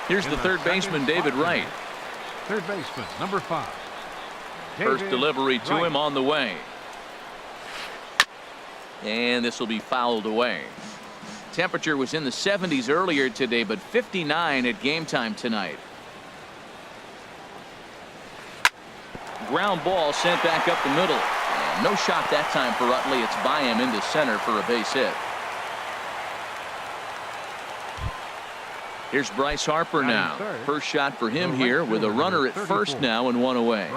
Here's the third baseman, David Wright. Third baseman, number 5. First delivery to him on the way. And this will be fouled away. Temperature was in the 70s earlier today, but 59 at game time tonight. Ground ball sent back up the middle. And no shot that time for Utley. It's by him into center for a base hit. Here's Bryce Harper now. First shot for him here with a runner at first now and one away.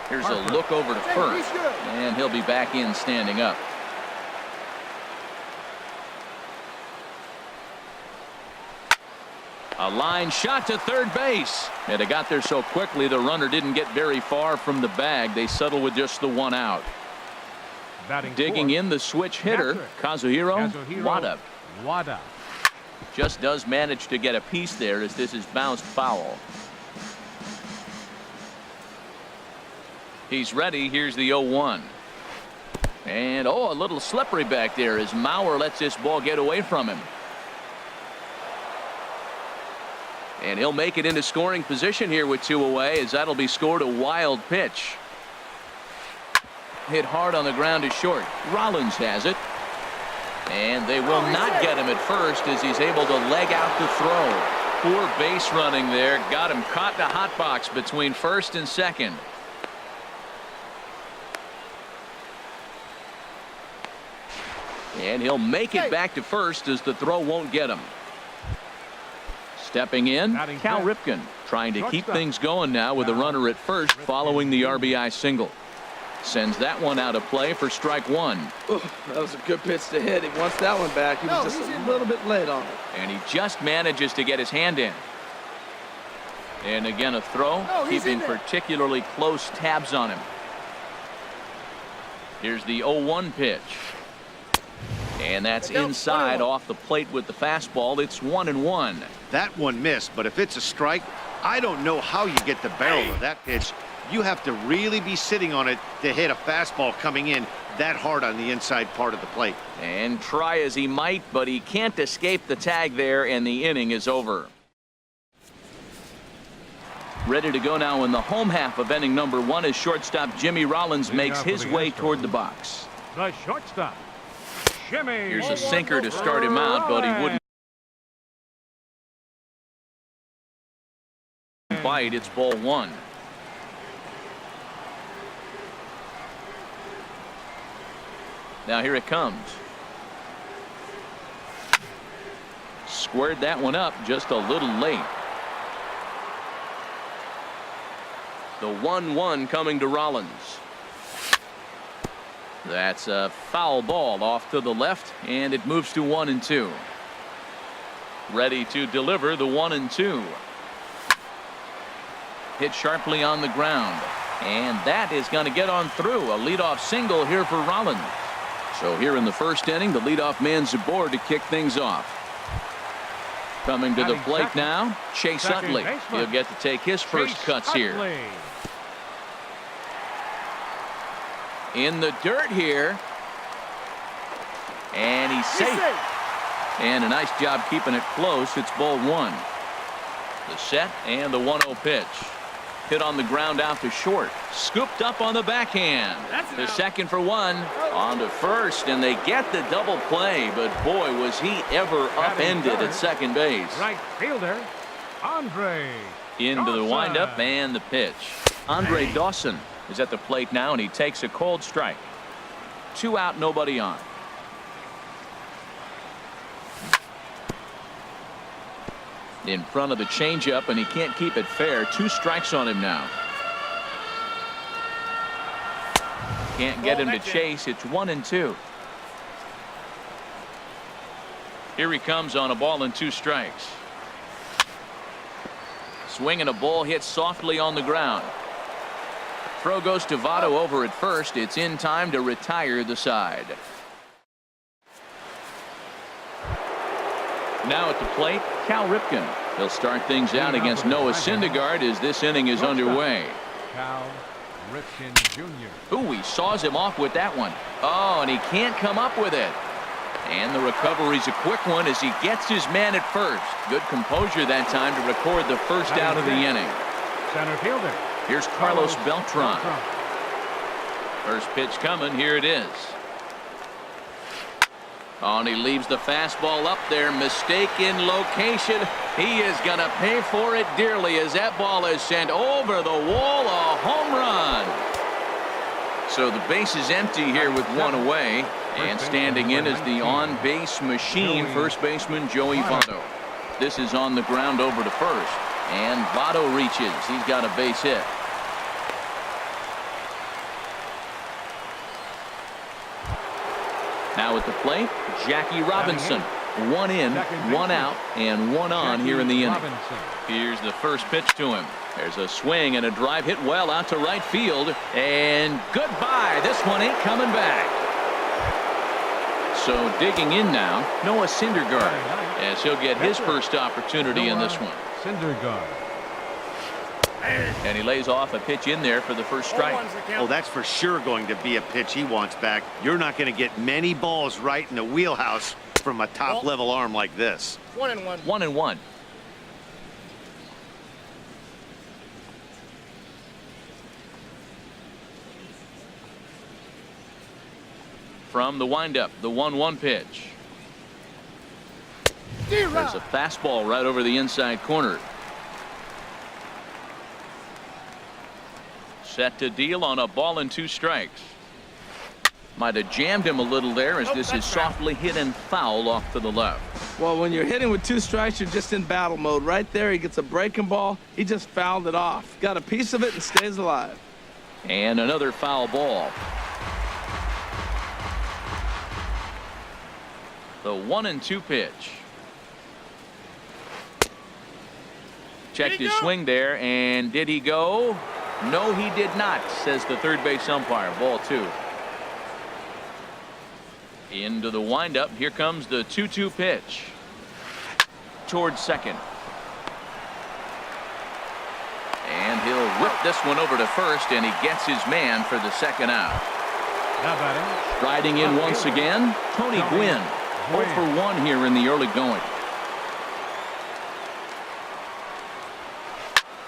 Here's a look over to first. And he'll be back in standing up. A line shot to third base. And it got there so quickly the runner didn't get very far from the bag. They settle with just the one out. Digging in the switch hitter, Kazuhiro Wada. Just does manage to get a piece there as this is bounced foul. He's ready. Here's the 0-1. And a little slippery back there as Mauer lets this ball get away from him. And he'll make it into scoring position here with 2 away as that'll be scored a wild pitch. Hit hard on the ground to short. Rollins has it. And they will not get him at first as he's able to leg out the throw. Poor base running there. Got him caught in a hot box between first and second. And he'll make it back to first as the throw won't get him. Stepping in, Cal Ripken trying to keep things going now with a runner at first following the RBI single. Sends that one out of play for strike one. Ooh, that was a good pitch to hit. He wants that one back. He was just a little bit late on it. And he just manages to get his hand in. And again a throw, keeping particularly close tabs on him. Here's the 0-1 pitch. And that's inside off the plate with the fastball. It's 1-1. That one missed, but if it's a strike, I don't know how you get the barrel of that pitch. You have to really be sitting on it to hit a fastball coming in that hard on the inside part of the plate. And try as he might, but he can't escape the tag there, and the inning is over. Ready to go now in the home half of inning number 1 as shortstop Jimmy Rollins makes his way toward the box. The shortstop, Jimmy. Here's a sinker to start him out, but he wouldn't bite. It's ball 1. Now here it comes. Squared that one up just a little late. The 1-1 coming to Rollins. That's a foul ball off to the left, and it moves to 1-2. Ready to deliver the 1-2. Hit sharply on the ground, and that is going to get on through. A leadoff single here for Rollins. So here in the first inning, the leadoff man's aboard to kick things off. Coming to the plate now, Chase Utley. He'll get to take his first cuts here. In the dirt here. And he's safe. And a nice job keeping it close. It's ball 1. The set and the 1-0 pitch. Hit on the ground out to short. Scooped up on the backhand. The second for 1. On to first, and they get the double play. But boy, was he ever upended at second base. Right fielder, Andre. Into the windup and the pitch. Andre Dawson is at the plate now, and he takes a cold strike. 2 out, nobody on. In front of the changeup, and he can't keep it fair. 2 strikes on him now. Can't get him to chase. It's 1-2. Here he comes on a ball and 2 strikes. Swinging a ball hit softly on the ground. Throw goes to Votto over at first. It's in time to retire the side. Now at the plate, Cal Ripken. He'll start things out against Noah Syndergaard as this inning is underway. Cal Ripken Jr. Ooh, he saws him off with that one. Oh, and he can't come up with it. And the recovery's a quick one as he gets his man at first. Good composure that time to record the first out of the inning. Center fielder. Here's Carlos Beltran. First pitch coming. Here it is. Oh, and he leaves the fastball up there. Mistake in location. He is going to pay for it dearly as that ball is sent over the wall. A home run. So the base is empty here with one away. And standing in is the on-base machine, first baseman Joey Votto. This is on the ground over to first. And Votto reaches. He's got a base hit. Now at the plate, Jackie Robinson. One in, one out, and one on here in the inning. Here's the first pitch to him. There's a swing and a drive hit well out to right field. And goodbye. This one ain't coming back. So digging in now, Noah Syndergaard, as he'll get his first opportunity in this one. Syndergaard. And he lays off a pitch in there for the first strike. Oh, that's for sure going to be a pitch he wants back. You're not going to get many balls right in the wheelhouse from a top-level arm like this. 1-1. 1-1. From the windup, the 1-1 pitch. There's a fastball right over the inside corner. Set to deal on a ball and 2 strikes. Might have jammed him a little there as this is softly hit and foul off to the left. Well, when you're hitting with 2 strikes, you're just in battle mode. Right there, he gets a breaking ball. He just fouled it off. Got a piece of it and stays alive. And another foul ball. The 1-2 pitch. Checked his swing there, and did he go? No, he did not, says the third base umpire. Ball 2. Into the windup. Here comes the 2-2 pitch. Towards second. And he'll whip this one over to first, and he gets his man for the second out. Striding in once again, Tony Gwynn. 0 for 1 here in the early going.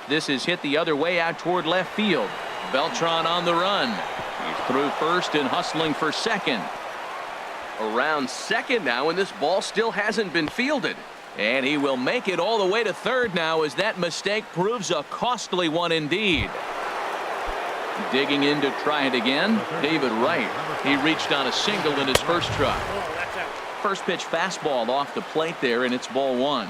This is hit the other way out toward left field. Beltran on the run. He's through first and hustling for second. Around second now, and this ball still hasn't been fielded. And he will make it all the way to third now as that mistake proves a costly one indeed. Digging in to try it again, David Wright. He reached on a single in his first try. First pitch fastball off the plate there, and it's ball 1.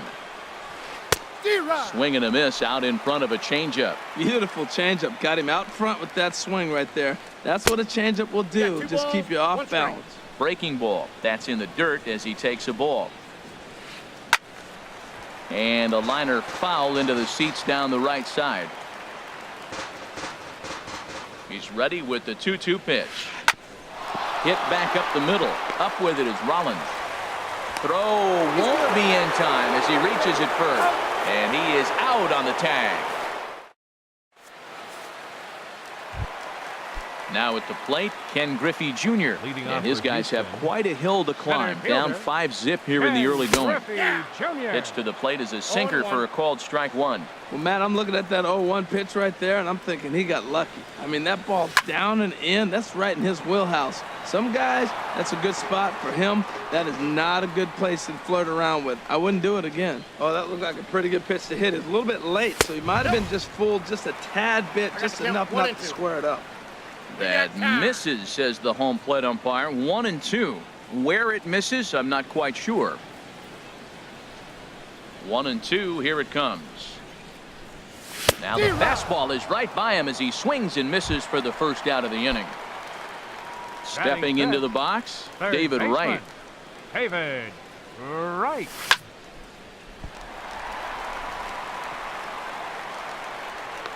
Swing and a miss out in front of a changeup. Beautiful changeup. Got him out front with that swing right there. That's what a changeup will do. Just keep you off balance. Breaking ball. That's in the dirt as he takes a ball. And a liner foul into the seats down the right side. He's ready with the 2-2 pitch. Hit back up the middle. Up with it is Rollins. Throw won't be in time as he reaches it first. And he is out on the tag. Now at the plate, Ken Griffey Jr. And his guys have quite a hill to climb. Down 5-zip here in the early going. Pitch to the plate is a sinker for a called strike 1. Well, Matt, I'm looking at that 0-1 pitch right there, and I'm thinking he got lucky. I mean, that ball down and in, that's right in his wheelhouse. Some guys, that's a good spot for him. That is not a good place to flirt around with. I wouldn't do it again. Oh, that looked like a pretty good pitch to hit. It's a little bit late, so he might have been just fooled just a tad bit, just enough not to square it up. That misses, says the home plate umpire. 1-2. Where it misses, I'm not quite sure. 1-2. Here it comes. Now the fastball is right by him as he swings and misses for the first out of the inning. Stepping into the box, David Wright. David Wright.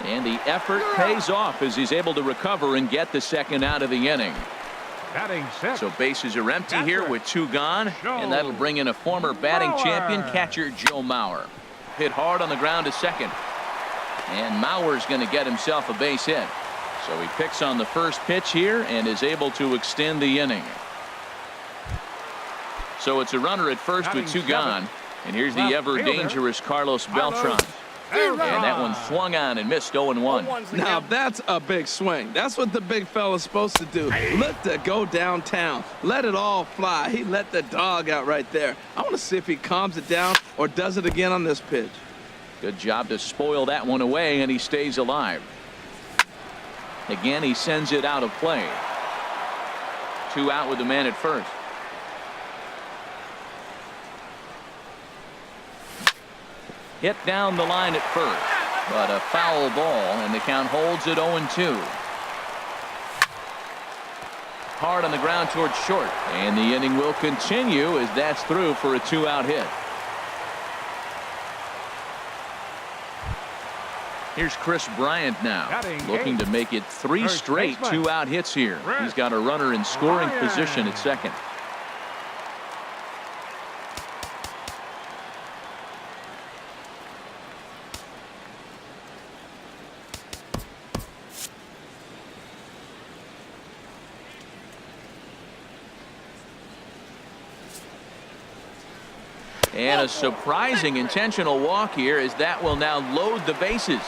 And the effort pays off as he's able to recover and get the second out of the inning. So bases are empty here with 2 gone, and that'll bring in a former batting champion catcher Joe Mauer. Hit hard on the ground to second. And Mauer's going to get himself a base hit. So he picks on the first pitch here and is able to extend the inning. So it's a runner at first with 2 gone. And here's the ever-dangerous Carlos Beltran. And that one swung on and missed 0-1. Now that's a big swing. That's what the big fella's supposed to do. Let that go downtown. Let it all fly. He let the dog out right there. I want to see if he calms it down or does it again on this pitch. Good job to spoil that one away, and he stays alive. Again, he sends it out of play. 2 out with the man at first. Hit down the line at first, but a foul ball, and the count holds at 0-2. Hard on the ground towards short, and the inning will continue as that's through for a 2-out hit. Here's Chris Bryant now, looking to make it 3 straight 2-out hits here. He's got a runner in scoring position at second. And a surprising intentional walk here as that will now load the bases.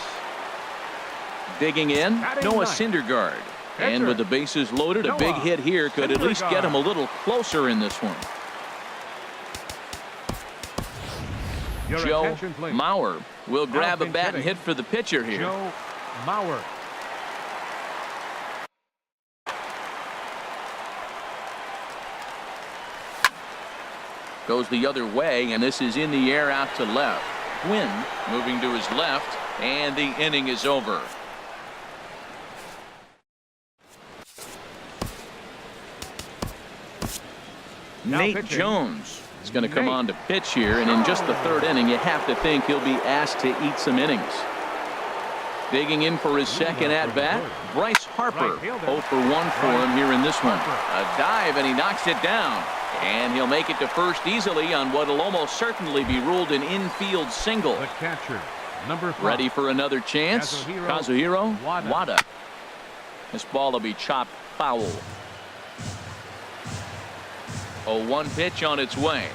Digging in, Noah Syndergaard. And with the bases loaded, a big hit here could at least get him a little closer in this one. Joe Mauer will grab a bat and hit for the pitcher here. Joe Mauer. Goes the other way, and this is in the air out to left. Quinn moving to his left, and the inning is over. Nate Jones is going to come on to pitch here, and in just the 3rd inning, you have to think he'll be asked to eat some innings. Digging in for his second at-bat, Bryce Harper. 0 for 1 for him here in this one. A dive, and he knocks it down. And he'll make it to first easily on what will almost certainly be ruled an infield single. The catcher, number 5. Ready for another chance. Kazuhiro Wada. This ball will be chopped foul. 0-1 pitch on its way.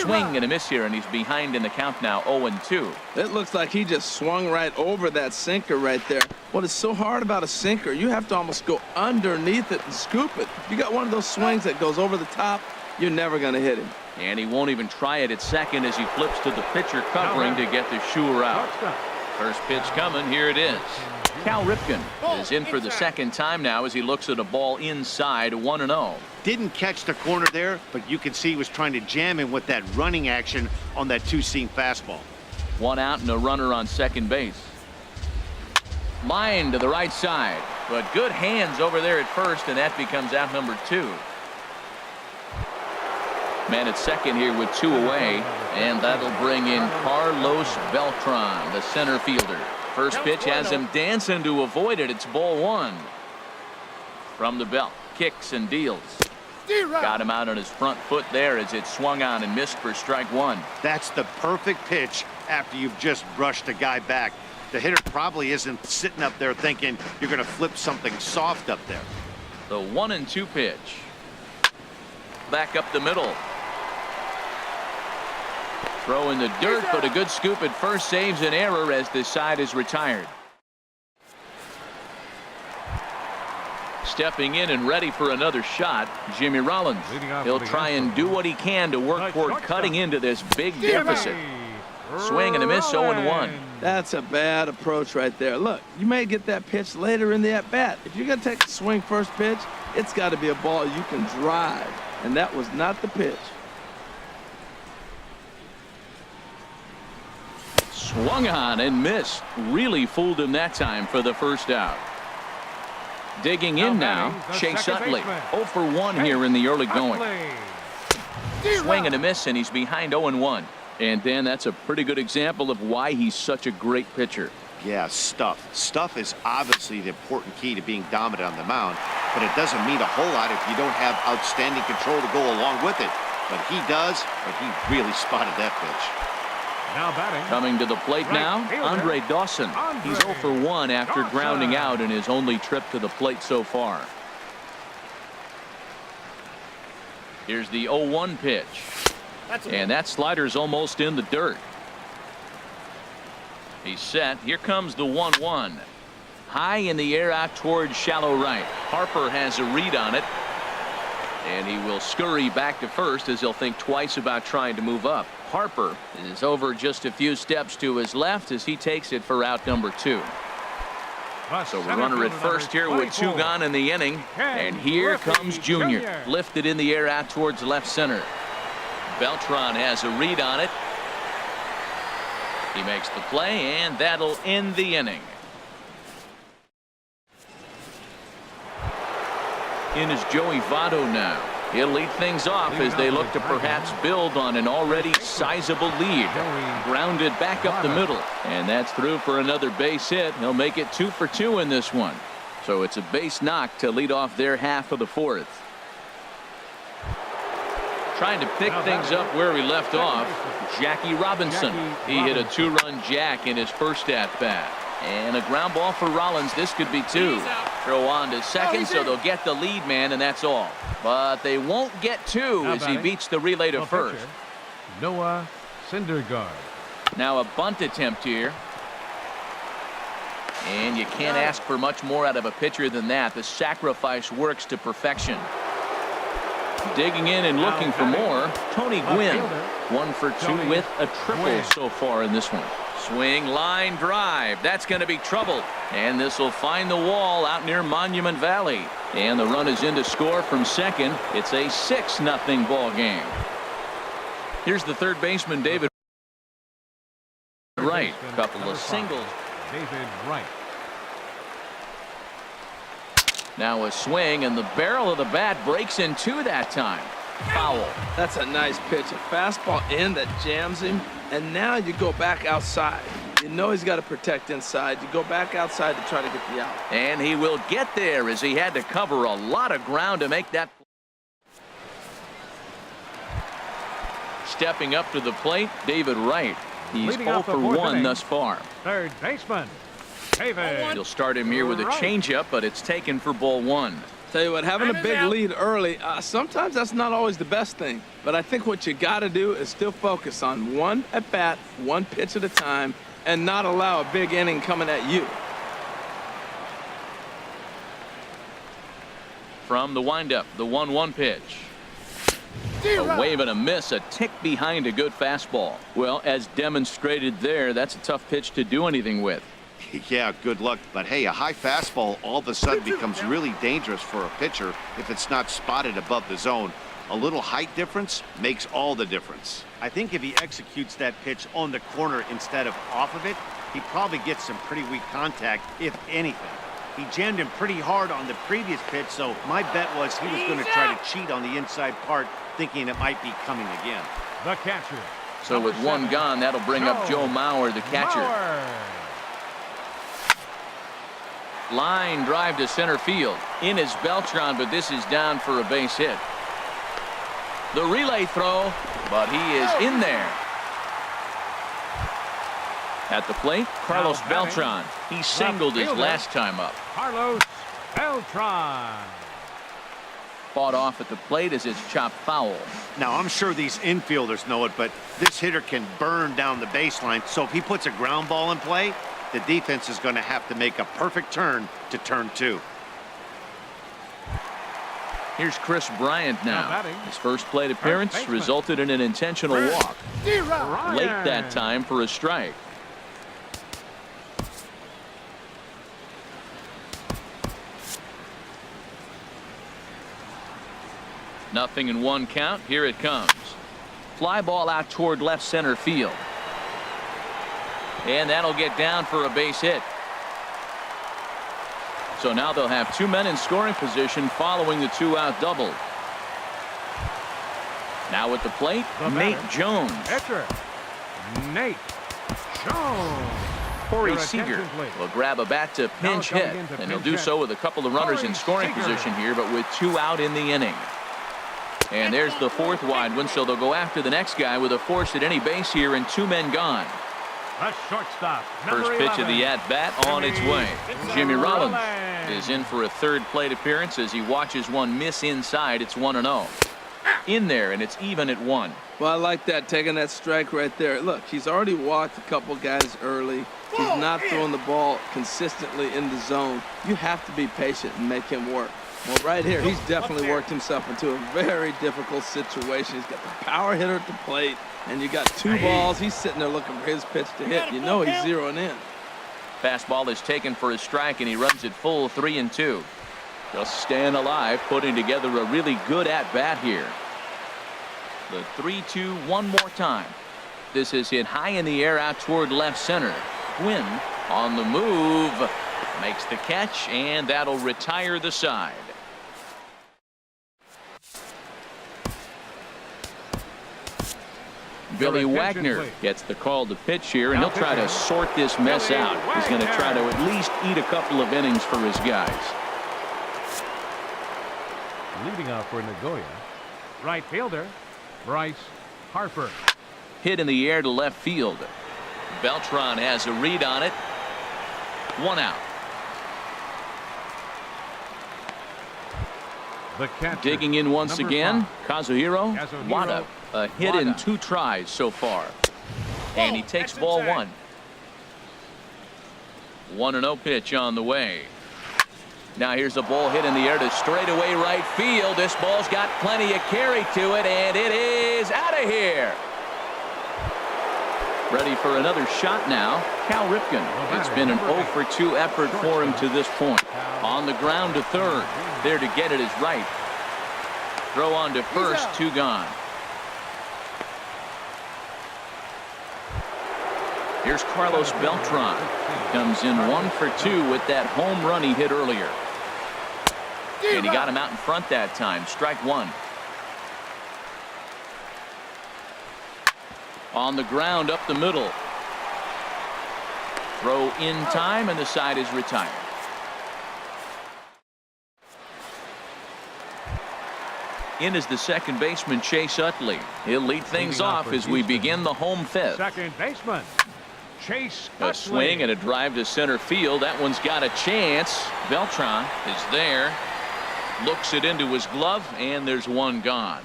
Swing and a miss here, and he's behind in the count now, 0-2. It looks like he just swung right over that sinker right there. What is so hard about a sinker, you have to almost go underneath it and scoop it. You got one of those swings that goes over the top, you're never going to hit him. And he won't even try it at second as he flips to the pitcher covering to get the shooter out. First pitch coming, here it is. Cal Ripken is in for the second time now as he looks at a ball inside, 1-0. Didn't catch the corner there, but you can see he was trying to jam him with that running action on that 2-seam fastball. 1 out and a runner on second base. Line to the right side, but good hands over there at first, and that becomes out number 2. Man at second here with 2 away, and that'll bring in Carlos Beltran, the center fielder. First pitch has him dancing to avoid it. It's ball 1. From the belt, kicks and deals. Got him out on his front foot there as it swung on and missed for strike 1. That's the perfect pitch after you've just brushed a guy back. The hitter probably isn't sitting up there thinking you're going to flip something soft up there. The 1-2 pitch. Back up the middle. Throw in the dirt, but a good scoop at first saves an error as this side is retired. Stepping in and ready for another shot, Jimmy Rollins. He'll try and do what he can to work toward cutting into this big deficit. Swing and a miss, 0-1. That's a bad approach right there. Look, you may get that pitch later in the at-bat. If you're going to take the swing first pitch, it's got to be a ball you can drive, and that was not the pitch. Swung on and missed. Really fooled him that time for the first out. Digging in now, Chase Utley. 0 for 1 here in the early going. Swing and a miss, and he's behind 0-1. And Dan, that's a pretty good example of why he's such a great pitcher. Yeah, stuff. Stuff is obviously the important key to being dominant on the mound, but it doesn't mean a whole lot if you don't have outstanding control to go along with it. But he does, but he really spotted that pitch. Now batting. Coming to the plate now, Andre Dawson. He's 0 for 1 after grounding out in his only trip to the plate so far. Here's the 0-1 pitch. And that slider's almost in the dirt. He's set. Here comes the 1-1. High in the air out towards shallow right. Harper has a read on it. And he will scurry back to first as he'll think twice about trying to move up. Harper is over just a few steps to his left as he takes it for out number 2. So a runner at first here with 2 gone in the inning. And here comes Junior. Lifted in the air out towards left center. Beltran has a read on it. He makes the play, and that'll end the inning. In is Joey Votto now. He'll lead things off as they look to perhaps build on an already sizable lead. Grounded back up the middle, and that's through for another base hit. He'll make it 2 for 2 in this one. So it's a base knock to lead off their half of the 4th. Trying to pick things up where we left off, Jackie Robinson. He hit a 2-run jack in his first at-bat. And a ground ball for Rollins. This could be 2. Throw on to second, so they'll get the lead man, and that's all. But they won't get 2 as he beats the relay to first. Noah Syndergaard. Now a bunt attempt here. And you can't ask for much more out of a pitcher than that. The sacrifice works to perfection. Digging in and looking for more, Tony Gwynn. 1 for 2 with a triple so far in this one. Swing, line drive. That's going to be trouble. And this will find the wall out near Monument Valley. And the run is in to score from second. It's a 6-0 ball game. Here's the third baseman, David Wright. A couple of singles. David Wright. Now a swing, and the barrel of the bat breaks in 2 that time. Foul. That's a nice pitch. A fastball in that jams him. And now you go back outside. You know he's got to protect inside. You go back outside to try to get the out. And he will get there as he had to cover a lot of ground to make that. Stepping up to the plate, David Wright. He's 0 for 1 thus far. Third baseman, David. You'll start him here with a changeup, but it's taken for ball 1. Tell you what, having a big lead early, sometimes that's not always the best thing. But I think what you got to do is still focus on one at bat, one pitch at a time, and not allow a big inning coming at you. From the windup, the 1-1 pitch. A wave and a miss, a tick behind a good fastball. Well, as demonstrated there, that's a tough pitch to do anything with. Yeah, good luck. But hey, a high fastball all of a sudden becomes really dangerous for a pitcher if it's not spotted above the zone. A little height difference makes all the difference. I think if he executes that pitch on the corner instead of off of it, he probably gets some pretty weak contact, if anything. He jammed him pretty hard on the previous pitch, so my bet was he was going to try to cheat on the inside part, thinking it might be coming again. The catcher. So with 1 gone, that'll bring up Joe Mauer, the catcher. Line drive to center field. In is Beltran, but this is down for a base hit. The relay throw, but he is in there. At the plate, Carlos Beltran. He singled his last time up. Carlos Beltran. Fought off at the plate as it's chopped foul. Now, I'm sure these infielders know it, but this hitter can burn down the baseline, so if he puts a ground ball in play, the defense is going to have to make a perfect turn to turn 2. Here's Chris Bryant now. His first plate appearance resulted in an intentional walk. Late that time for a strike. Nothing in 1 count. Here it comes. Fly ball out toward left center field. And that'll get down for a base hit. So now they'll have 2 men in scoring position following the 2-out double. Now at the plate, Nate Jones. Pitcher, Nate Jones. Corey Seager will grab a bat to pinch hit, and he'll do so with a couple of runners in scoring position here, but with 2 out in the inning. And there's the 4th wide one, so they'll go after the next guy with a force at any base here and 2 men gone. The shortstop. First pitch of the at-bat on its way. Jimmy Rollins is in for a 3rd plate appearance as he watches one miss inside. It's 1-0. In there, and it's even at 1. Well, I like that, taking that strike right there. Look, he's already walked a couple guys early. He's not throwing the ball consistently in the zone. You have to be patient and make him work. Well, right here, he's definitely worked himself into a very difficult situation. He's got the power hitter at the plate, and you got 2 balls. He's sitting there looking for his pitch to hit. You know he's zeroing in. Fastball is taken for a strike, and he runs it full 3-2. Just staying alive, putting together a really good at-bat here. The 3-2 one more time. This is hit high in the air out toward left center. Quinn on the move. Makes the catch, and that'll retire the side. Billy Wagner gets the call to pitch here, and he'll try to sort this mess out. He's going to try to at least eat a couple of innings for his guys. Leading off for Nagoya, right fielder Bryce Harper. Hit in the air to left field. Beltran has a read on it. 1 out. The catcher, Digging in once again, 5. Kazuhiro Wada. A hit in 2 tries so far. And he takes ball 1. 1-0 pitch on the way. Now here's a ball hit in the air to straightaway right field. This ball's got plenty of carry to it, and it is out of here. Ready for another shot now, Cal Ripken. It's been an 0 for 2 effort for him to this point. On the ground to third. There to get it is right. Throw on to first, 2 gone. Here's Carlos Beltran. Comes in 1 for 2 with that home run he hit earlier. And he got him out in front that time. Strike 1. On the ground up the middle. Throw in time, and the side is retired. In is the second baseman, Chase Utley. He'll lead things off as we begin the home fifth. Second baseman Chase A swing and a drive to center field. That one's got a chance. Beltran is there. Looks it into his glove, and there's 1 gone.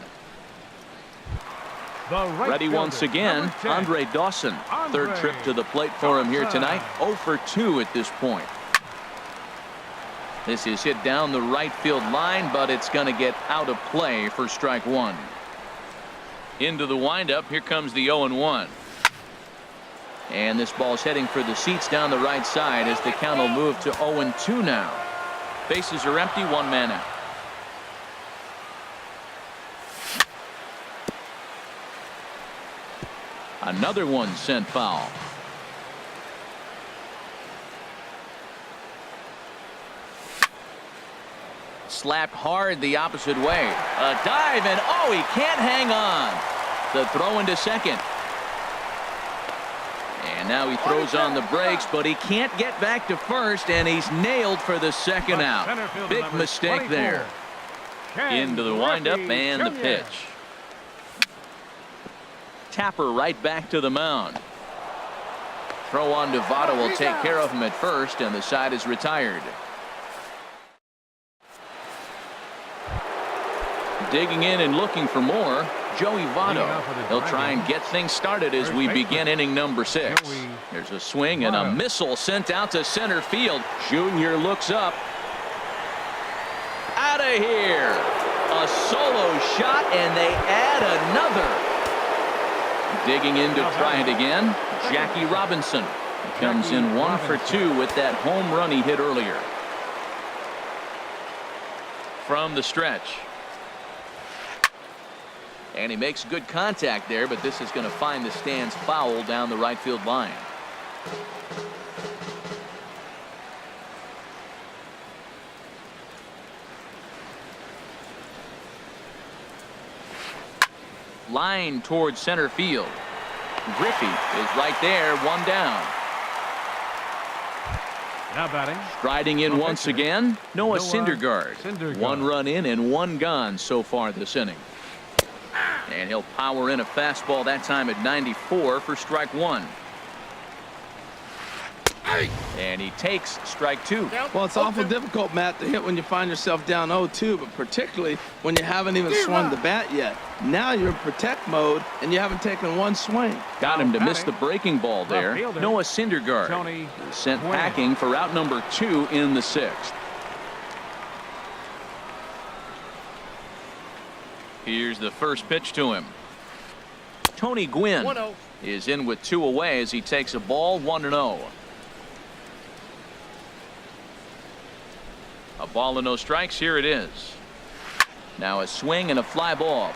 Ready once again, Andre Dawson. Third trip to the plate for him here tonight. 0 for 2 at this point. This is hit down the right field line, but it's going to get out of play for strike 1. Into the windup. Here comes the 0-1. And this ball's heading for the seats down the right side as the count will move to 0-2 now. Bases are empty, 1 man out. Another one sent foul. Slapped hard the opposite way. A dive, and oh, he can't hang on. The throw into second. And now he throws on the brakes, but he can't get back to first, and he's nailed for the second out. Big mistake there. Into the windup and the pitch. Tapper right back to the mound. Throw on to Votto will take care of him at first, and the side is retired. Digging in and looking for more, Joey Votto. He'll try and get things started as we begin inning number 6. There's a swing and a missile sent out to center field. Junior looks up. Out of here. A solo shot, and they add another. Digging in to try it again, Jackie Robinson. Comes in 1 for 2 with that home run he hit earlier. From the stretch. And he makes good contact there, but this is going to find the stands foul down the right field line. Line towards center field. Griffey is right there, 1 down. Now batting. Striding in once again, Noah Syndergaard. 1 run in and 1 gone so far this inning. And he'll power in a fastball that time at 94 for strike 1. And he takes strike 2. Well, it's awful difficult, Matt, to hit when you find yourself down 0-2, but particularly when you haven't even swung the bat yet. Now you're in protect mode, and you haven't taken one swing. Got him to miss the breaking ball there. Noah Syndergaard sent packing for out number 2 in the 6th. Here's the first pitch to him. Tony Gwynn is in with 2 away as he takes a ball 1-0. A ball and no strikes. Here it is. Now a swing and a fly ball.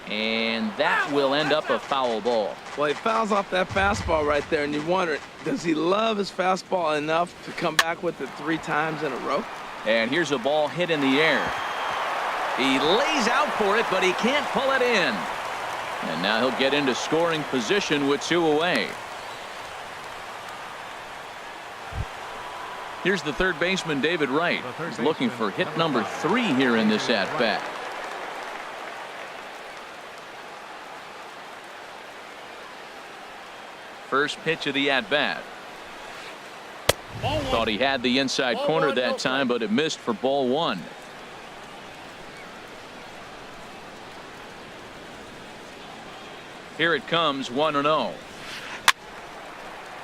And that will end up a foul ball. Well, he fouls off that fastball right there, and you wonder, does he love his fastball enough to come back with it 3 times in a row? And here's a ball hit in the air. He lays out for it, but he can't pull it in. And now he'll get into scoring position with 2 away. Here's the third baseman, David Wright. He's looking for hit number 3 here in this at-bat. First pitch of the at-bat. Thought he had the inside corner that time, but it missed for ball 1. Here it comes, 1-0.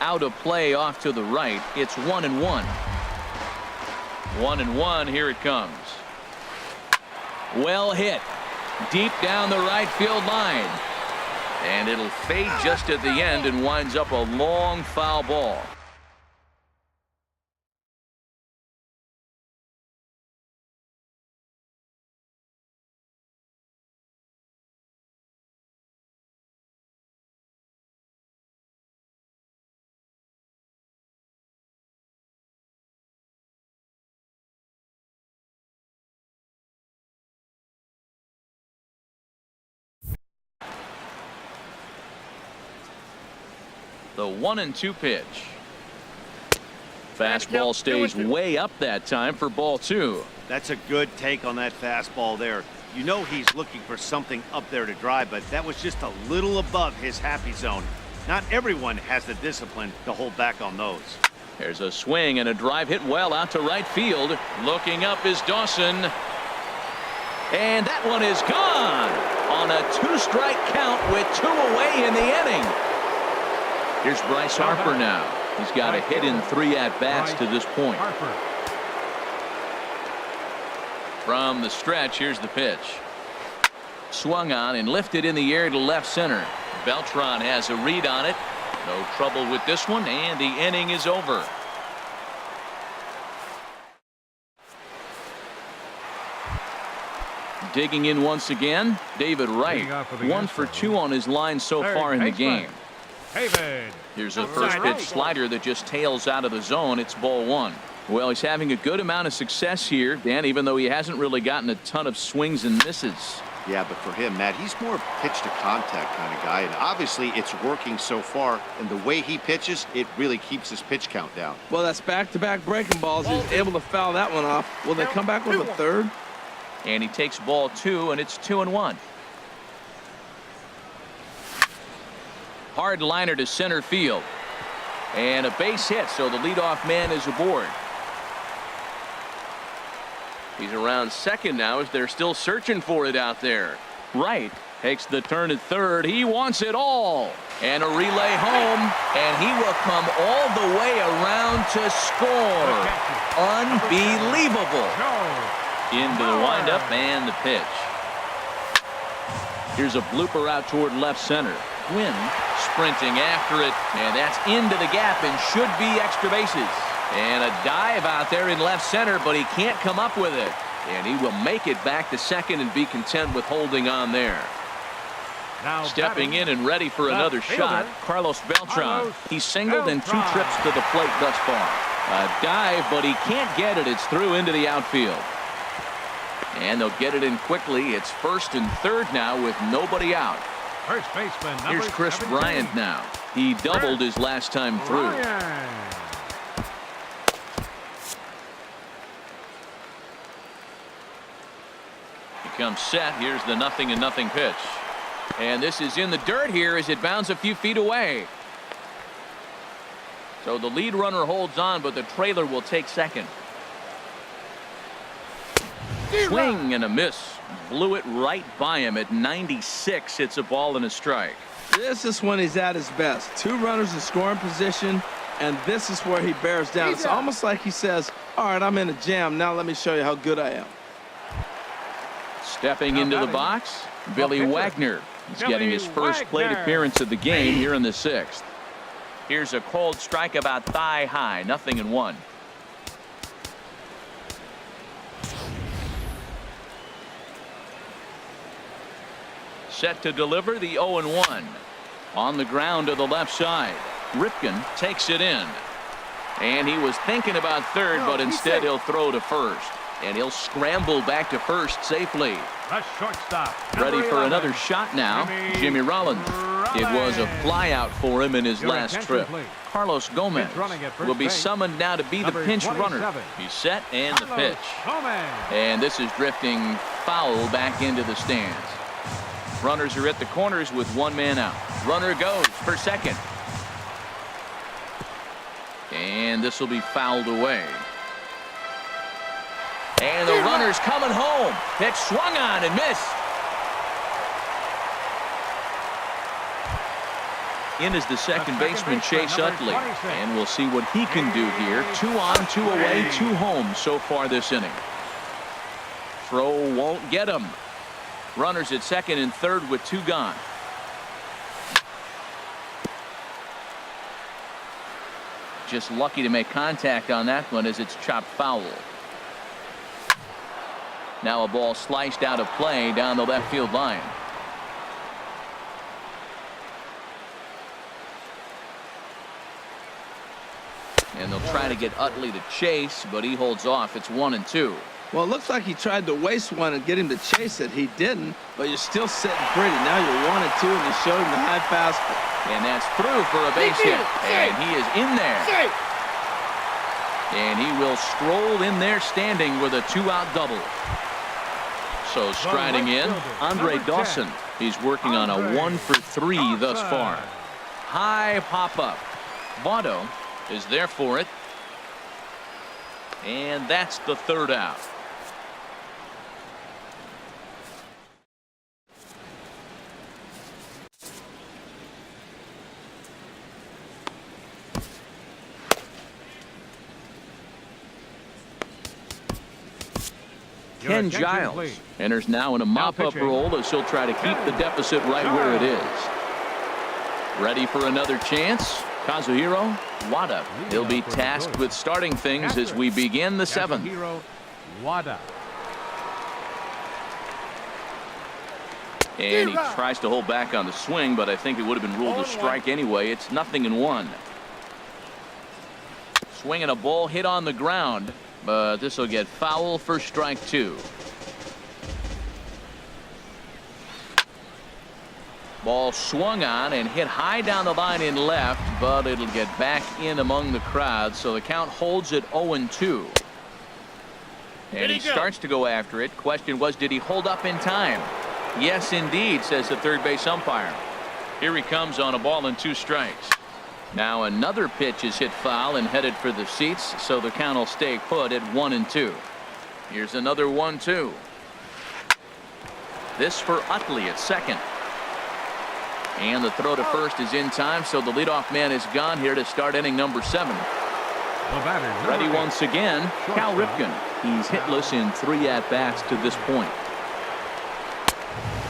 Out of play off to the right. It's 1-1. 1-1. Here it comes. Well hit. Deep down the right field line. And it'll fade just at the end and winds up a long foul ball. The 1-2 pitch. Fastball stays way up that time for ball 2. That's a good take on that fastball there. You know he's looking for something up there to drive, but that was just a little above his happy zone. Not everyone has the discipline to hold back on those. There's a swing and a drive hit well out to right field. Looking up is Dawson. And that one is gone on a 2-strike count with 2 away in the inning. Here's Bryce Harper now. He's got a hit in 3 at-bats to this point. From the stretch, here's the pitch. Swung on and lifted in the air to left center. Beltran has a read on it. No trouble with this one, and the inning is over. Digging in once again, David Wright. 1 for 2 on his line so far in the game. Here's a first pitch slider that just tails out of the zone. It's ball 1. Well, he's having a good amount of success here, Dan, even though he hasn't really gotten a ton of swings and misses. Yeah, but for him, Matt, he's more pitch to contact kind of guy, and obviously it's working so far, and the way he pitches, it really keeps his pitch count down. Well, that's back-to-back breaking balls. He's able to foul that one off. Will they come back with a third? And he takes ball 2, and it's 2-1. Hard liner to center field. And a base hit, so the leadoff man is aboard. He's around second now as they're still searching for it out there. Wright takes the turn at third. He wants it all. And a relay home, and he will come all the way around to score. Unbelievable. Into the windup and the pitch. Here's a blooper out toward left center. Gwynn sprinting after it, and that's into the gap and should be extra bases. And a dive out there in left center, but he can't come up with it. And he will make it back to second and be content with holding on there. Now stepping in and ready for another shot, Carlos Beltran. He's singled and 2 trips to the plate thus far. A dive, but he can't get it. It's through into the outfield. And they'll get it in quickly. It's first and third now with nobody out. First baseman. Here's Chris Bryant now. He doubled his last time through. He comes set. Here's the 0-0 pitch. And this is in the dirt here as it bounds a few feet away. So the lead runner holds on, but the trailer will take second. Swing and a miss. Blew it right by him at 96. It's a ball and a strike. This is when he's at his best. 2 runners in scoring position, and this is where he bears down. It's almost like he says, all right, I'm in a jam. Now let me show you how good I am. Stepping into the box, Billy Wagner. He's getting his first plate appearance of the game here in the 6th. Here's a cold strike about thigh high, 0-1. Set to deliver the 0-1. On the ground to the left side. Ripken takes it in. And he was thinking about third, but instead he'll throw to first. And he'll scramble back to first safely. The shortstop. Ready for another shot now, Jimmy Rollins. It was a flyout for him in his last trip. Carlos Gomez will be summoned now to be the pinch runner. He's set and the pitch. And this is drifting foul back into the stands. Runners are at the corners with 1 man out. Runner goes for second. And this will be fouled away. And the runner's coming home. Pitch swung on and missed. In is the second baseman, Chase Utley. And we'll see what he can do here. 2 on, 2 away, 2 home so far this inning. Throw won't get him. Runners at second and third with 2 gone. Just lucky to make contact on that one as it's chopped foul. Now a ball sliced out of play down the left field line. And they'll try to get Utley to chase, but he holds off. It's 1-2. Well, it looks like he tried to waste one and get him to chase it. He didn't, but you're still sitting pretty. Now you're 1-2, and you showed him the high fastball. And that's through for a base hit. And he is in there. And he will stroll in there standing with a 2-out double. So striding in, Andre Dawson. He's working on a 1 for 3 thus far. High pop-up. Votto is there for it. And that's the 3rd out. Ken Giles enters now in a mop-up role as he'll try to keep the deficit right where it is. Ready for another chance? Kazuhiro Wada. He'll be tasked with starting things as we begin the 7th. And he tries to hold back on the swing, but I think it would have been ruled a strike anyway. It's 0-1. Swing and a ball hit on the ground, but this will get foul for strike 2. Ball swung on and hit high down the line in left, but it'll get back in among the crowd, so the count holds at 0-2. And he starts to go after it. Question was, did he hold up in time? Yes, indeed, says the third base umpire. Here he comes on a ball and 2 strikes. Now another pitch is hit foul and headed for the seats, so the count will stay put at 1-2. Here's another 1-2. This for Utley at second. And the throw to first is in time, so the leadoff man is gone here to start inning number 7. Ready once again, Cal Ripken. He's hitless in 3 at-bats to this point.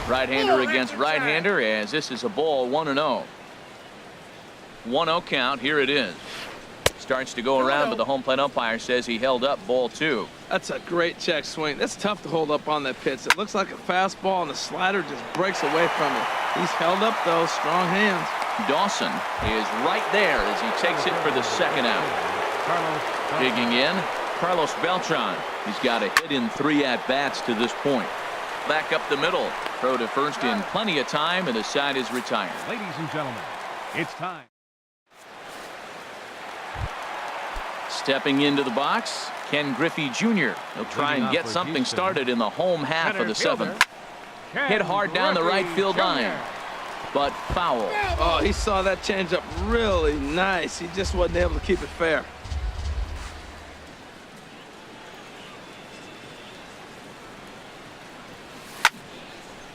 Right-hander against right-hander, as this is a ball, 1-0. 1-0 count. Here it is. Starts to go around, but the home plate umpire says he held up, ball 2. That's a great check swing. That's tough to hold up on that pitch. It looks like a fastball, and the slider just breaks away from it. He's held up, though. Strong hands. Dawson is right there as he takes it for the 2nd out. Digging in, Carlos Beltran. He's got a hit in 3 at-bats to this point. Back up the middle. Throw to first in plenty of time, and the side is retired. Ladies and gentlemen, it's time. Stepping into the box, Ken Griffey Jr. He'll try and get something started in the home half of the 7th. Hit hard down the right field line. but foul. Oh, he saw that changeup really nice. He just wasn't able to keep it fair.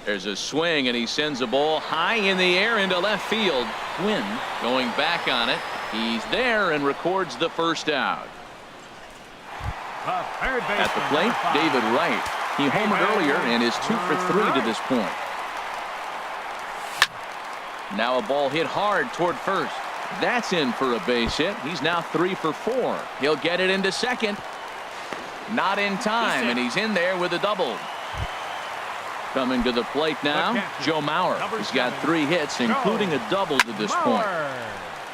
There's a swing, and he sends a ball high in the air into left field. Quinn going back on it. He's there and records the first out. At the plate, David Wright. He homered earlier and is 2 for 3 to this point. Now a ball hit hard toward first. That's in for a base hit. He's now 3 for 4. He'll get it into second. Not in time, and he's in there with a double. Coming to the plate now, Joe Mauer. He's got 3 hits, including a double to this point.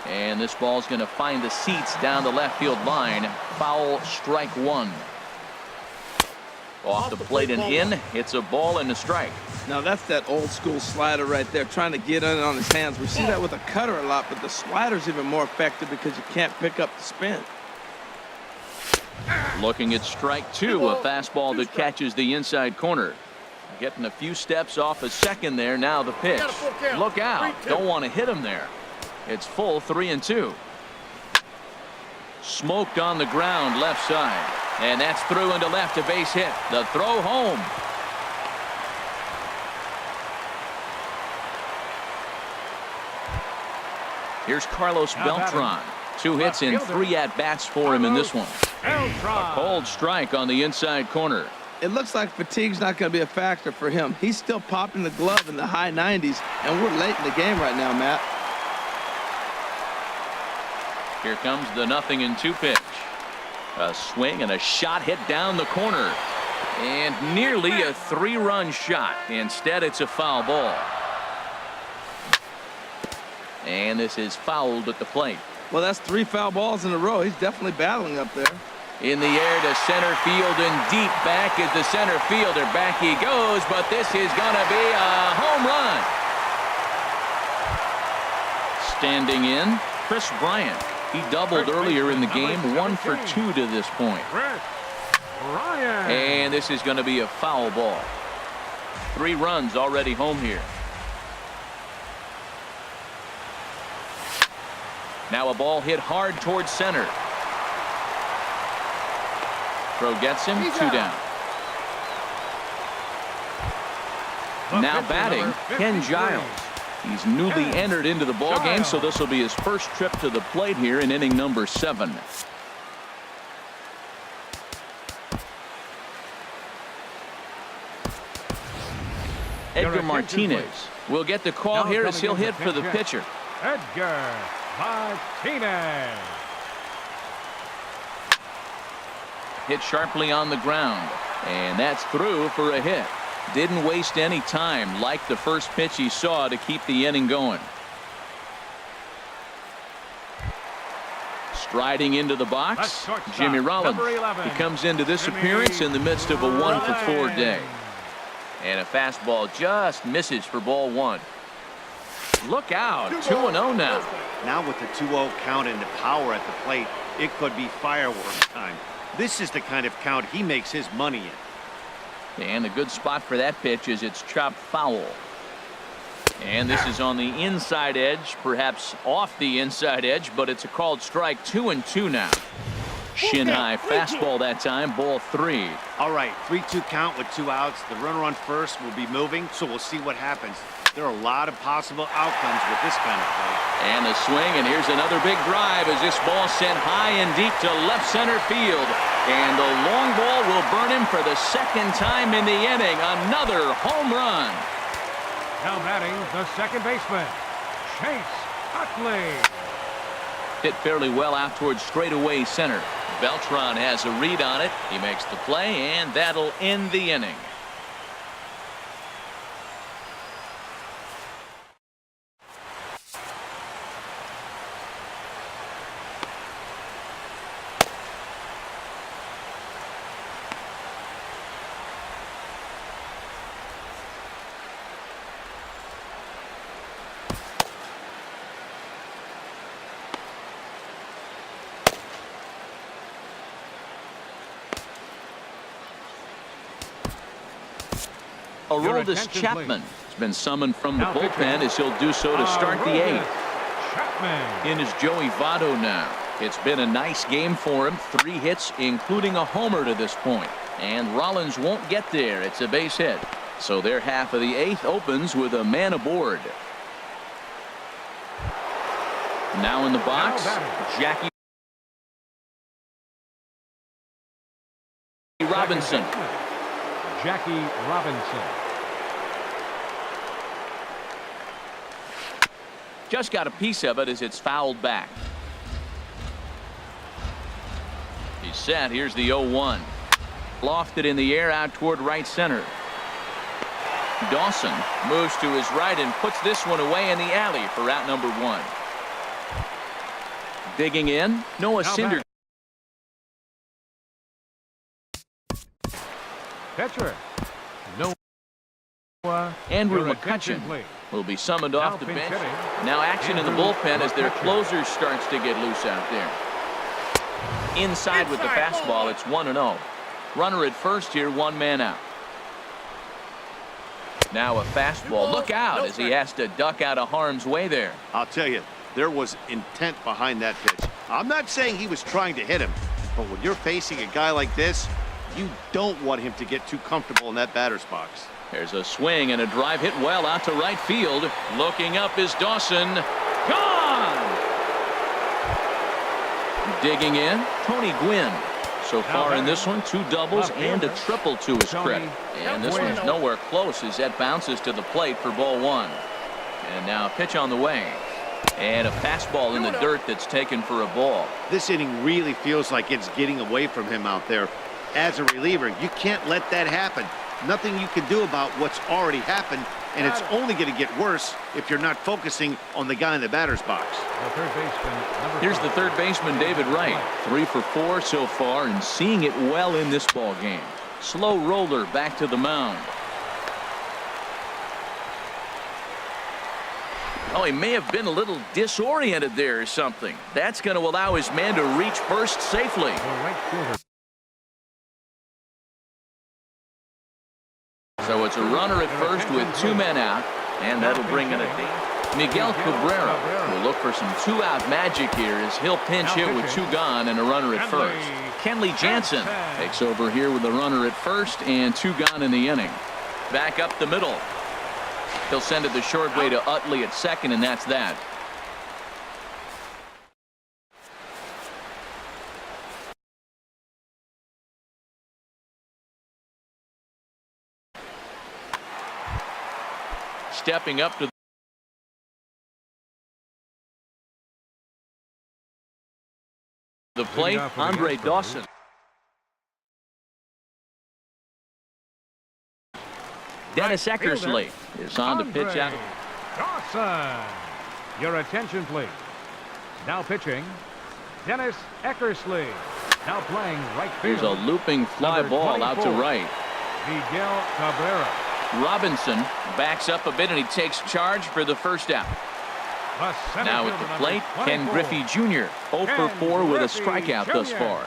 And this ball's going to find the seats down the left field line. Foul, strike 1. Off the plate and in. It's a ball and a strike. Now that's that old school slider right there, trying to get in on his hands. We see that with a cutter a lot, but the slider's even more effective because you can't pick up the spin. Looking at strike 2, a fastball that catches the inside corner. Getting a few steps off a second there. Now the pitch. Look out. Don't want to hit him there. It's full 3-2. Smoked on the ground left side. And that's through into left, a base hit. The throw home. Here's Carlos Beltran. 2 hits in 3 at-bats for him in this one. A cold strike on the inside corner. It looks like fatigue's not going to be a factor for him. He's still popping the glove in the high 90s, and we're late in the game right now, Matt. Here comes the 0-2 pitch. A swing and a shot hit down the corner. And nearly a 3-run shot. Instead, it's a foul ball. And this is fouled at the plate. Well, that's 3 foul balls in a row. He's definitely battling up there. In the air to center field, and deep back is the center fielder. Back he goes, but this is going to be a home run. Standing in, Chris Bryant. He doubled earlier in the game, 1 for 2 to this point. And this is going to be a foul ball. 3 runs already home here. Now a ball hit hard towards center. Throw gets him, 2 down. Now batting, Ken Giles. He's newly entered into the ballgame, so this will be his first trip to the plate here in inning number 7. Edgar Martinez will get the call here as he'll hit for the pitcher. Edgar Martinez. Hit sharply on the ground, and that's through for a hit. Didn't waste any time, like the first pitch he saw, to keep the inning going. Striding into the box, Jimmy Rollins. He comes into this appearance in the midst of a 1 for 4 day. And a fastball just misses for ball 1. Look out, 2-0 now. Now with the 2-0 count and the power at the plate, it could be fireworks time. This is the kind of count he makes his money in. And a good spot for that pitch is it's chopped foul. And this is on the inside edge, perhaps off the inside edge, but it's a called strike. 2-2 now. Shin high fastball that time, ball 3. All right, 3-2 count with 2 outs. The runner on first will be moving, so we'll see what happens. There are a lot of possible outcomes with this kind of play. And a swing, and here's another big drive as this ball sent high and deep to left center field. And the long ball will burn him for the 2nd time in the inning. Another home run. Now batting the second baseman, Chase Utley. Hit fairly well out towards straightaway center. Beltran has a read on it. He makes the play, and that'll end the inning. Aroldis Chapman He's been summoned from the Now bullpen pitching. as he'll do so to start the Aroldis eighth. Chapman. In is Joey Votto now. It's been a nice game for him. 3 hits, including a homer to this point. And Rollins won't get there. It's a base hit. So their half of the eighth opens with a man aboard. Now in the box, Now batting. Jackie Robinson. Second baseman, Jackie Robinson. Just got a piece of it as it's fouled back. He's set. Here's the 0-1. Lofted in the air out toward right center. Dawson moves to his right and puts this one away in the alley for out number 1. Digging in, Noah Now Syndergaard. Pitcher. Noah. Andrew Your attention, McCutchen please. will be summoned Now off the pinch bench. hitting. Now action in the Andrew bullpen as their McCutchen. closer starts to get loose out there. Inside with the fastball, it's 1-0. Runner at first here, 1 man out. Now a fastball. Look out as he has to duck out of harm's way there. I'll tell you, there was intent behind that pitch. I'm not saying he was trying to hit him, but when you're facing a guy like this, you don't want him to get too comfortable in that batter's box. There's a swing and a drive hit well out to right field. Looking up is Dawson. Gone! Digging in, Tony Gwynn. So far in this one, 2 doubles and a triple to his credit. And this one's nowhere close as that bounces to the plate for ball 1. And now a pitch on the way. And a fastball in the dirt that's taken for a ball. This inning really feels like it's getting away from him out there. As a reliever, you can't let that happen. Nothing you can do about what's already happened, and it's only going to get worse if you're not focusing on the guy in the batter's box. The third baseman, number Here's the 5. third baseman, David Wright. 3 for 4 so far and seeing it well in this ball game. Slow roller back to the mound. Oh, he may have been a little disoriented there or something. That's going to allow his man to reach first safely. The right fielder. So it's a runner at first with 2 men out, and that'll bring in a Miguel Cabrera will look for some 2-out magic here as he'll pinch hit with 2 gone and a runner at first. Kenley Jansen takes over here with a runner at first and 2 gone in the inning. Back up the middle. He'll send it the short way to Utley at second, and that's that. Stepping up to the plate, Andre Dawson. Dennis Eckersley is on to pitch out. Dawson. Your attention, please. Now pitching, Dennis Eckersley. Now playing right field. Here's a looping fly Number ball out to 24. right. Miguel Cabrera. Robinson backs up a bit and he takes charge for the first out. The center Now at fielder, the plate, number Ken 24. Griffey Jr. 0 for 4 with a Griffey strikeout thus Jr. far.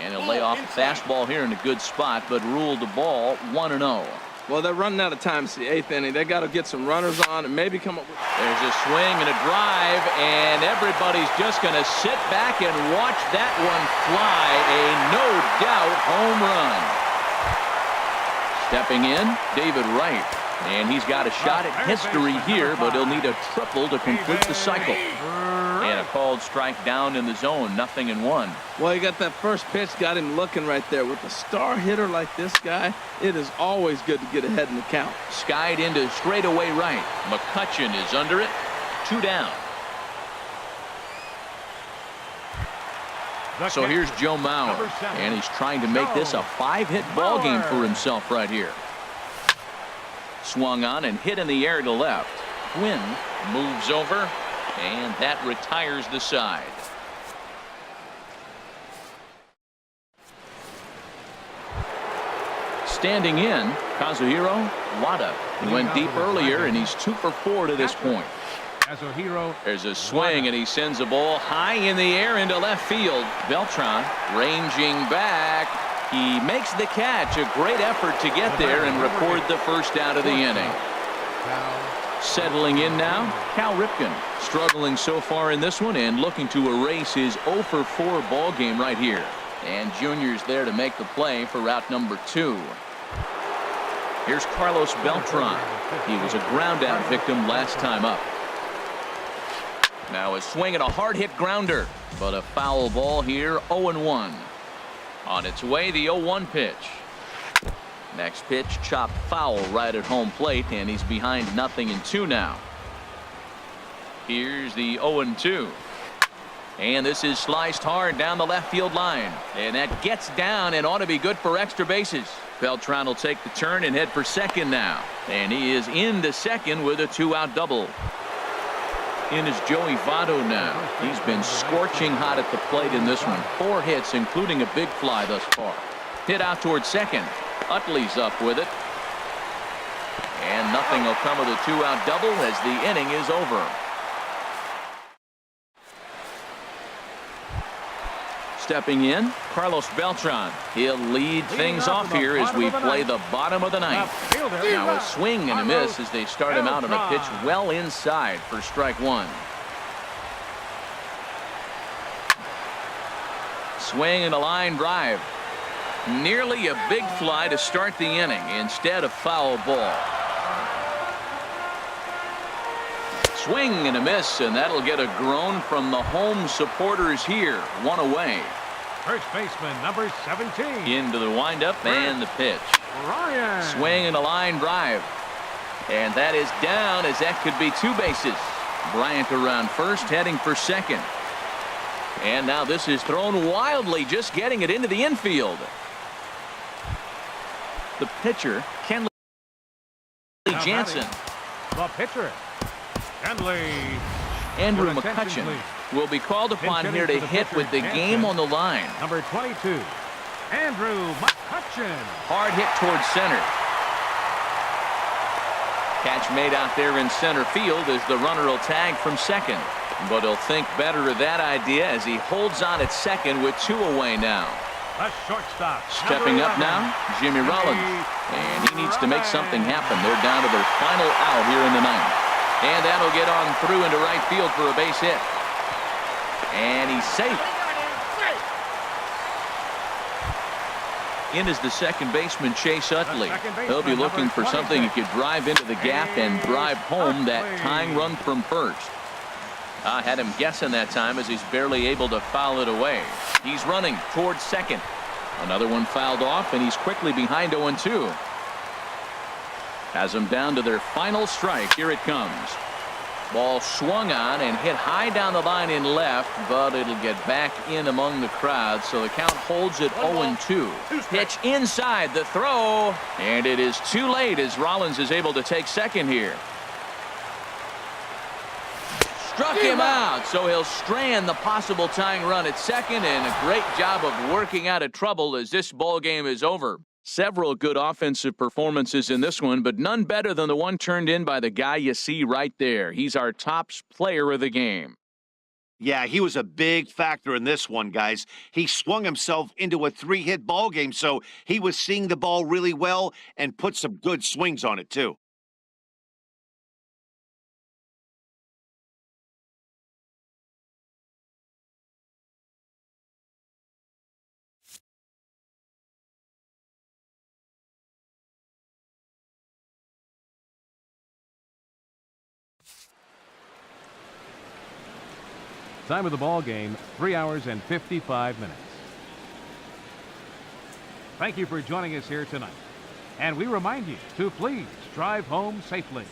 And he'll lay off the fastball here in a good spot, but ruled the ball 1-0. Well, they're running out of time. It's the 8th inning. They got to get some runners on and maybe come up with. There's a swing and a drive, and everybody's just going to sit back and watch that one fly. A no-doubt home run. Stepping in, David Wright. And he's got a shot at history here, but he'll need a triple to complete the cycle. And a called strike down in the zone, 0-1. Well, you got that first pitch, got him looking right there. With a star hitter like this guy, it is always good to get ahead in the count. Skied into straightaway right. McCutchen is under it. 2 down. So here's Joe Mauer, Number 7. and he's trying to make this a 5-hit ball game for himself right here. Swung on and hit in the air to left. Gwynn moves over, and that retires the side. Standing in, Kazuhiro Wada. He went deep earlier, and he's 2 for 4 to this point. Kazuhiro. There's a swing, and he sends a ball high in the air into left field. Beltran ranging back. He makes the catch. A great effort to get there and record the first out of the inning. Settling in now, Cal Ripken, struggling so far in this one and looking to erase his 0 for 4 ball game right here. And Junior's there to make the play for route number 2. Here's Carlos Beltran. He was a ground out victim last time up. Now a swing and a hard hit grounder, but a foul ball here. 0-1. On its way, the 0-1 pitch. Next pitch, chopped foul right at home plate, and he's behind 0-2 now. Here's the 0-2. And this is sliced hard down the left field line. And that gets down and ought to be good for extra bases. Beltran will take the turn and head for second now. And he is into second with a 2-out double. In is Joey Votto now. He's been scorching hot at the plate in this one. 4 hits, including a big fly thus far. Hit out towards second. Utley's up with it. And nothing will come of the 2-out double as the inning is over. Stepping in, Carlos Beltran. He'll lead things off here as we play the bottom of the ninth. Now a swing and a miss as they start him out on a pitch well inside for strike 1. Swing and a line drive. Nearly a big fly to start the inning. Instead, a foul ball. Swing and a miss, and that'll get a groan from the home supporters here. 1 away. First baseman, number 17. Into the windup and the pitch. Ryan. Swing and a line drive. And that is down as that could be 2 bases. Bryant around first, heading for second. And now this is thrown wildly, just getting it into the infield. The pitcher, Kenley Jansen. The pitcher, Kenley. Andrew Your attention, McCutcheon please. will be called upon here to the hit pitcher, with the Jansen. game on the line. Number 22, Andrew McCutcheon. Hard hit towards center. Catch made out there in center field as the runner will tag from second. But he'll think better of that idea as he holds on at second with 2 away now. The shortstop. Stepping up now, Jimmy Rollins. And he needs to make something happen. They're down to their final out here in the ninth. And that'll get on through into right field for a base hit. And he's safe. In is the second baseman, Chase Utley. He'll be looking for something he could drive into the gap and drive home that tying run from first. I had him guessing that time as he's barely able to foul it away. He's running towards second. Another one fouled off, and he's quickly behind 0-2. Has them down to their final strike. Here it comes. Ball swung on and hit high down the line in left, but it'll get back in among the crowd, so the count holds at 0-2. Pitch inside the throw, and it is too late as Rollins is able to take second here. Struck him out, so he'll strand the possible tying run at second, and a great job of working out of trouble as this ball game is over. Several good offensive performances in this one, but none better than the one turned in by the guy you see right there. He's our top player of the game. Yeah, he was a big factor in this one, guys. He swung himself into a 3-hit ball game, so he was seeing the ball really well and put some good swings on it, too. Time of the ball game, 3 hours and 55 minutes. Thank you for joining us here tonight. And we remind you to please drive home safely.